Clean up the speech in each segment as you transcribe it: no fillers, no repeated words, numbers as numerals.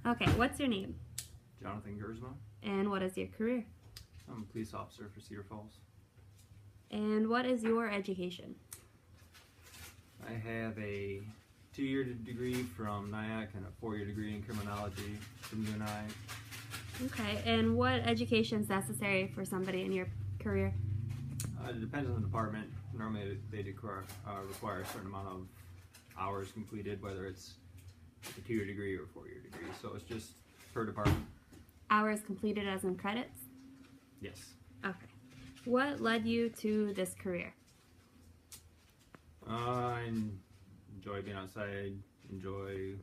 Okay, what's your name? Jonathan Gersma. And what is your career? I'm a police officer for Cedar Falls. And what is your education? I have a 2-year degree from NIAC and a 4-year degree in criminology from UNI. Okay, and what education is necessary for somebody in your career? It depends on the department. Normally they require a certain amount of hours completed, whether it's a 2-year degree or a 4-year degree. So it's just per department. Hours completed as in credits? Yes. Okay. What led you to this career? I enjoy being outside, enjoy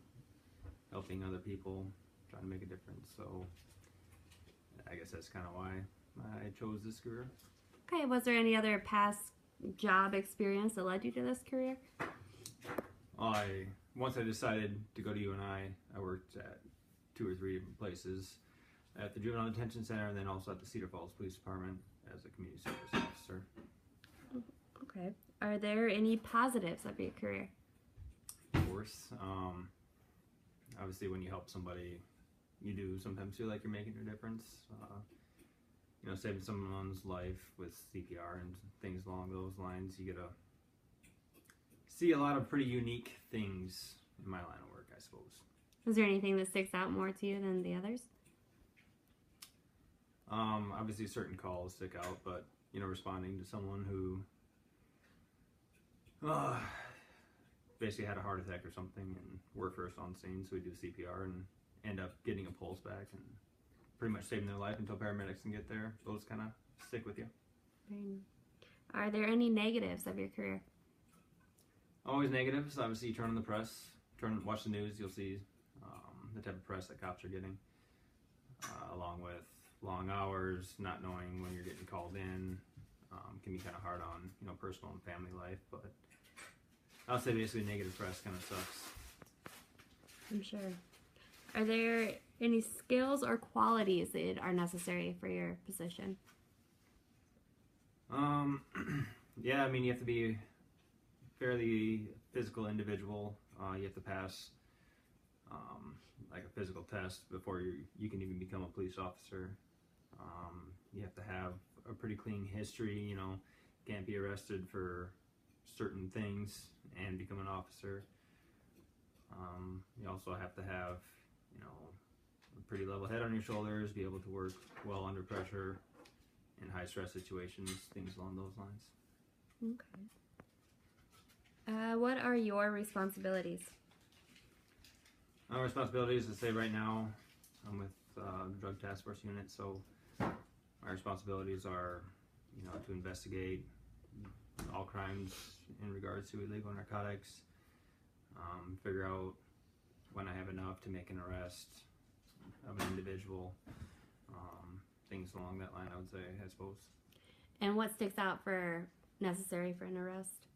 helping other people, trying to make a difference. So I guess that's kind of why I chose this career. Okay, was there any other past job experience that led you to this career? Once I decided to go to UNI, I worked at 2 or 3 different places, at the Juvenile Detention Center and then also at the Cedar Falls Police Department as a community service officer. Okay. Are there any positives of your career? Of course. Obviously when you help somebody, you do sometimes feel like you're making a difference. Saving someone's life with CPR and things along those lines, you get to see a lot of pretty unique things in my line of work, I suppose. Is there anything that sticks out more to you than the others? Obviously certain calls stick out, but responding to someone who basically had a heart attack or something, and we're first on scene, so we do CPR and end up getting a pulse back and pretty much saving their life until paramedics can get there. Those kind of stick with you. Are there any negatives of your career? Always negatives. Obviously, you turn on the press, watch the news, you'll see the type of press that cops are getting, along with long hours, not knowing when you're getting called in. Can be kind of hard on personal and family life, but I'll say basically negative press kind of sucks. I'm sure. Are there any skills or qualities that are necessary for your position? Yeah, you have to be a fairly physical individual. You have to pass like a physical test before you can even become a police officer. You have to have a pretty clean history, can't be arrested for certain things and become an officer. You also have to have, a pretty level head on your shoulders, be able to work well under pressure in high stress situations, things along those lines. Okay. What are your responsibilities? My responsibilities, to say right now, I'm with the Drug Task Force Unit, so my responsibilities are, to investigate all crimes in regards to illegal narcotics, figure out when I have enough to make an arrest of an individual, things along that line, I would say, I suppose. And what sticks out for necessary for an arrest?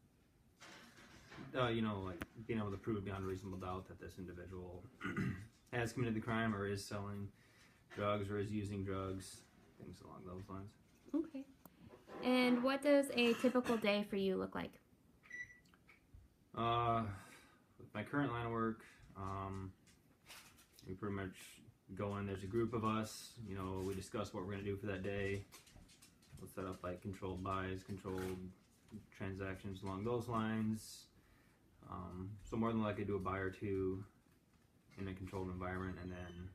Like being able to prove beyond a reasonable doubt that this individual has committed the crime or is selling drugs or is using drugs, things along those lines. Okay. And what does a typical day for you look like? With my current line of work, we pretty much go in, there's a group of us, we discuss what we're going to do for that day. We'll set up like controlled buys, controlled transactions along those lines. So more than likely do a buy or two in a controlled environment, and then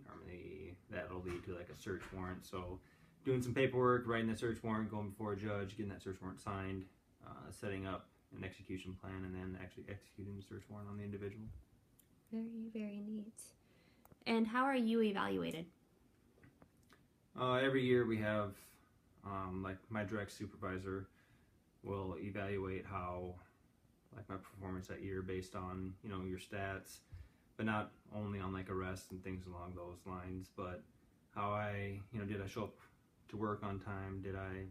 normally that'll lead to like a search warrant. So doing some paperwork, writing the search warrant, going before a judge, getting that search warrant signed, setting up an execution plan, and then actually executing the search warrant on the individual. Very, very neat. And how are you evaluated? Every year we have, like my direct supervisor will evaluate how, like my performance that year based on, your stats, but not only on like arrests and things along those lines, but how I, did I show up to work on time? Did I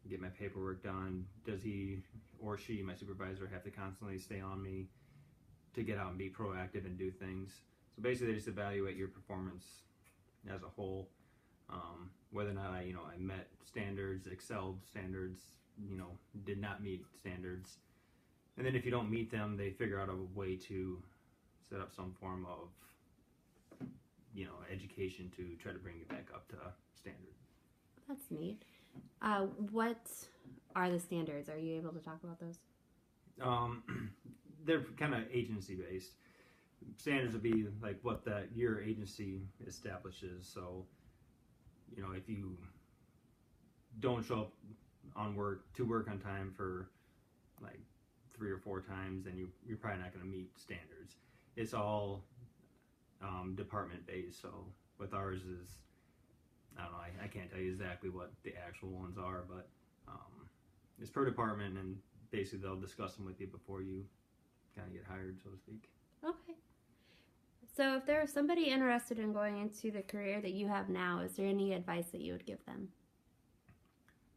get my paperwork done? Does he or she, my supervisor, have to constantly stay on me to get out and be proactive and do things? So basically they just evaluate your performance as a whole, whether or not I met standards, excelled standards, did not meet standards. And then if you don't meet them, they figure out a way to set up some form of, education to try to bring you back up to standard. That's neat. What are the standards? Are you able to talk about those? They're kind of agency based. Standards would be like what your agency establishes. So, if you don't show up to work on time for like 3 or 4 times, then you're probably not going to meet standards. It's all department based. So with ours is, I don't know, I can't tell you exactly what the actual ones are, but it's per department, and basically they'll discuss them with you before you kind of get hired, so to speak. Okay. So if there was somebody interested in going into the career that you have now, is there any advice that you would give them?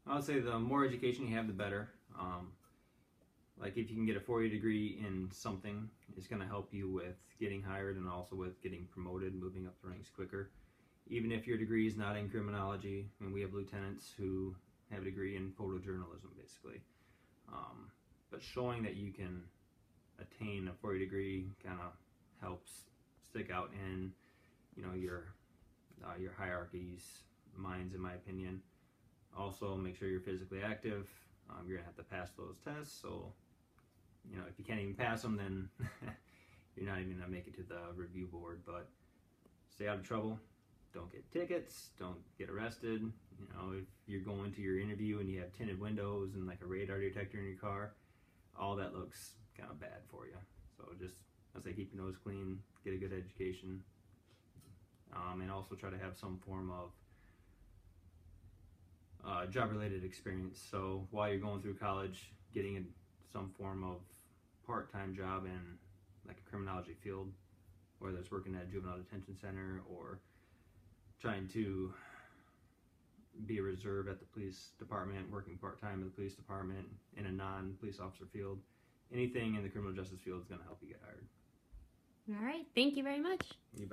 I would say the more education you have, the better. Like if you can get a 4-year degree in something, it's going to help you with getting hired and also with getting promoted, moving up the ranks quicker. Even if your degree is not in criminology, and we have lieutenants who have a degree in photojournalism, basically. But showing that you can attain a 4-year degree kind of helps stick out in, your hierarchies, minds, in my opinion. Also, make sure you're physically active. You're gonna have to pass those tests. So, if you can't even pass them, then you're not even gonna make it to the review board. But stay out of trouble. Don't get tickets. Don't get arrested. If you're going to your interview and you have tinted windows and like a radar detector in your car, all that looks kind of bad for you. So just, I say, keep your nose clean, get a good education, and also try to have some form of job-related experience. So while you're going through college, getting some form of part-time job in like a criminology field, whether it's working at a juvenile detention center or trying to be a reserve at the police department, working part-time in the police department in a non-police officer field. Anything in the criminal justice field is going to help you get hired. All right. Thank you very much. You bet.